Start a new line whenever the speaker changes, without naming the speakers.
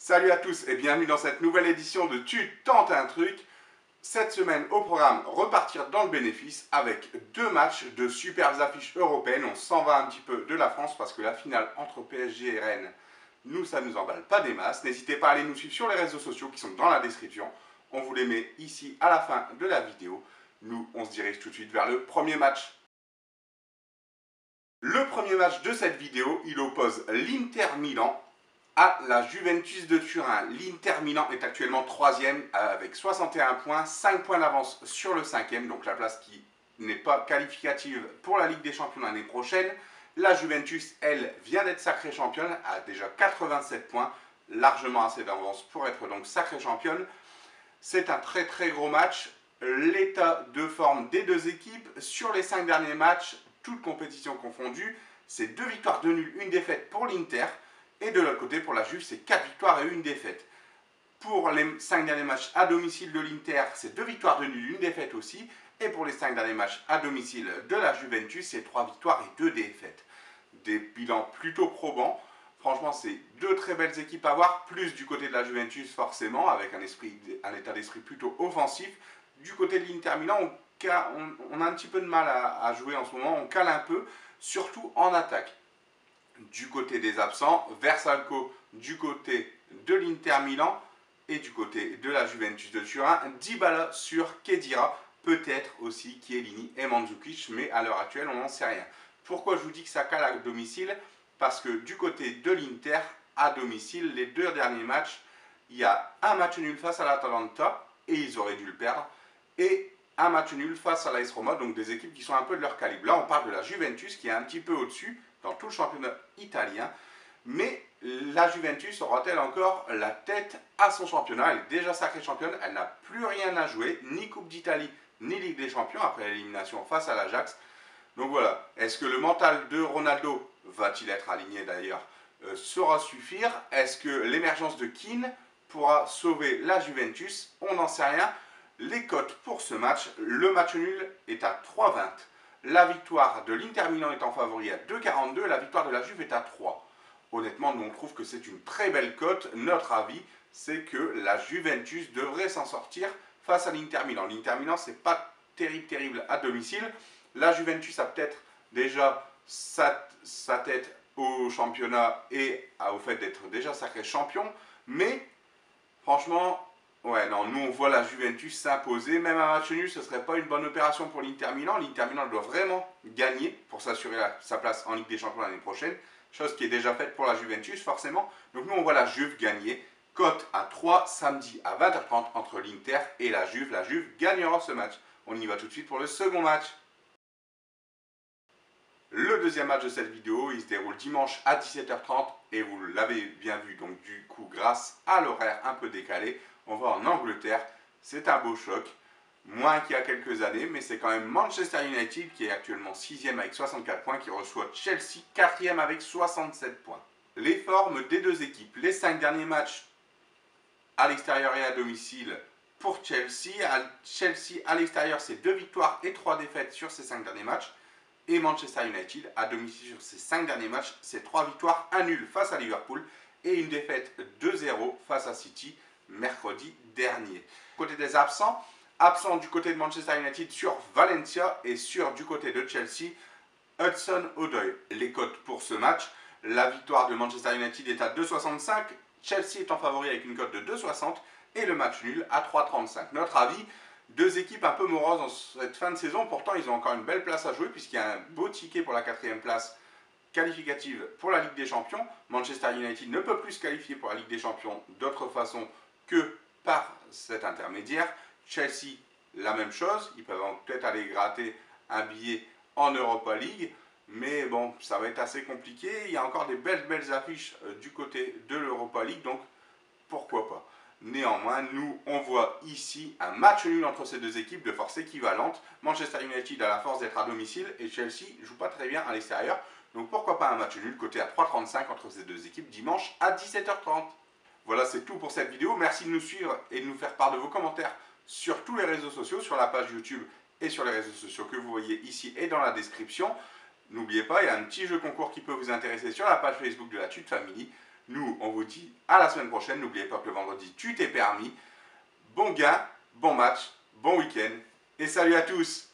Salut à tous et bienvenue dans cette nouvelle édition de Tu tentes un truc. Cette semaine au programme, repartir dans le bénéfice avec deux matchs de superbes affiches européennes. On s'en va un petit peu de la France parce que la finale entre PSG et Rennes, nous ça nous emballe pas des masses. N'hésitez pas à aller nous suivre sur les réseaux sociaux qui sont dans la description. On vous les met ici à la fin de la vidéo. Nous on se dirige tout de suite vers le premier match. Le premier match de cette vidéo, il oppose l'Inter Milan à la Juventus de Turin. L'Inter Milan est actuellement 3e avec 61 points, 5 points d'avance sur le 5e, donc la place qui n'est pas qualificative pour la Ligue des Champions l'année prochaine. La Juventus, elle, vient d'être sacrée championne, a déjà 87 points, largement assez d'avance pour être donc sacrée championne. C'est un très très gros match. L'état de forme des deux équipes sur les 5 derniers matchs, toutes compétitions confondues, c'est 2 victoires, 2 nuls, 1 défaite pour l'Inter. Et de l'autre côté, pour la Juve, c'est 4 victoires et 1 défaite. Pour les 5 derniers matchs à domicile de l'Inter, c'est 2 victoires, 2 nuls, 1 défaite aussi. Et pour les 5 derniers matchs à domicile de la Juventus, c'est 3 victoires et 2 défaites. Des bilans plutôt probants. Franchement, c'est deux très belles équipes à voir. Plus du côté de la Juventus, forcément, avec un état d'esprit plutôt offensif. Du côté de l'Inter Milan, on a un petit peu de mal à jouer en ce moment. On cale un peu, surtout en attaque. Du côté des absents, Versalco du côté de l'Inter Milan et du côté de la Juventus de Turin, Dybala sur Khedira, peut-être aussi Chiellini et Mandzukic, mais à l'heure actuelle on n'en sait rien. Pourquoi je vous dis que ça cale à domicile? Parce que du côté de l'Inter, à domicile, les deux derniers matchs, il y a un match nul face à l'Atalanta, et ils auraient dû le perdre, et un match nul face à l'AS Roma, donc des équipes qui sont un peu de leur calibre. Là on parle de la Juventus qui est un petit peu au-dessus, dans tout le championnat italien, mais la Juventus aura-t-elle encore la tête à son championnat? Elle est déjà sacrée championne, elle n'a plus rien à jouer, ni Coupe d'Italie, ni Ligue des Champions, après l'élimination face à l'Ajax. Donc voilà, est-ce que le mental de Ronaldo, va-t-il être aligné d'ailleurs, saura suffire? Est-ce que l'émergence de Keane pourra sauver la Juventus? On n'en sait rien. Les cotes pour ce match, le match nul est à 3,20. La victoire de l'Inter Milan est en favori à 2,42 et la victoire de la Juve est à 3. Honnêtement, nous on trouve que c'est une très belle cote. Notre avis, c'est que la Juventus devrait s'en sortir face à l'Inter Milan. L'Inter Milan, c'est pas terrible à domicile. La Juventus a peut-être déjà sa tête au championnat et au fait d'être déjà sacré champion. Mais franchement, ouais, non, nous on voit la Juventus s'imposer. Même un match nul, ce ne serait pas une bonne opération pour l'Inter Milan. L'Inter Milan doit vraiment gagner pour s'assurer sa place en Ligue des Champions l'année prochaine. Chose qui est déjà faite pour la Juventus, forcément. Donc nous on voit la Juve gagner. Cote à 3 samedi à 20h30 entre l'Inter et la Juve. La Juve gagnera ce match. On y va tout de suite pour le second match. Le deuxième match de cette vidéo, il se déroule dimanche à 17h30 et vous l'avez bien vu, donc du coup grâce à l'horaire un peu décalé, on va en Angleterre. C'est un beau choc, moins qu'il y a quelques années, mais c'est quand même Manchester United qui est actuellement 6e avec 64 points, qui reçoit Chelsea 4e avec 67 points. Les formes des deux équipes, les 5 derniers matchs à l'extérieur et à domicile pour Chelsea. Chelsea à l'extérieur, c'est 2 victoires et 3 défaites sur ces 5 derniers matchs. Et Manchester United à domicile sur ses 5 derniers matchs, c'est 3 victoires, 1 nul face à Liverpool et une défaite 2-0 face à City mercredi dernier. Côté des absents, absent du côté de Manchester United sur Valencia et du côté de Chelsea, Hudson-Odoi. Les cotes pour ce match, la victoire de Manchester United est à 2,65, Chelsea est en favori avec une cote de 2,60 et le match nul à 3,35. Notre avis, deux équipes un peu moroses dans cette fin de saison, pourtant ils ont encore une belle place à jouer puisqu'il y a un beau ticket pour la 4e place qualificative pour la Ligue des Champions. Manchester United ne peut plus se qualifier pour la Ligue des Champions d'autre façon que par cet intermédiaire. Chelsea, la même chose, ils peuvent peut-être aller gratter un billet en Europa League, mais bon, ça va être assez compliqué. Il y a encore des belles affiches du côté de l'Europa League, donc pourquoi pas. Néanmoins, nous, on voit ici un match nul entre ces deux équipes de force équivalente. Manchester United a la force d'être à domicile et Chelsea ne joue pas très bien à l'extérieur. Donc pourquoi pas un match nul côté à 3,35 entre ces deux équipes dimanche à 17h30. Voilà, c'est tout pour cette vidéo. Merci de nous suivre et de nous faire part de vos commentaires sur tous les réseaux sociaux, sur la page YouTube et sur les réseaux sociaux que vous voyez ici et dans la description. N'oubliez pas, il y a un petit jeu concours qui peut vous intéresser sur la page Facebook de la Tute Family. Nous, on vous dit à la semaine prochaine. N'oubliez pas que le vendredi, tu t'es permis. Bon gain, bon match, bon week-end et salut à tous!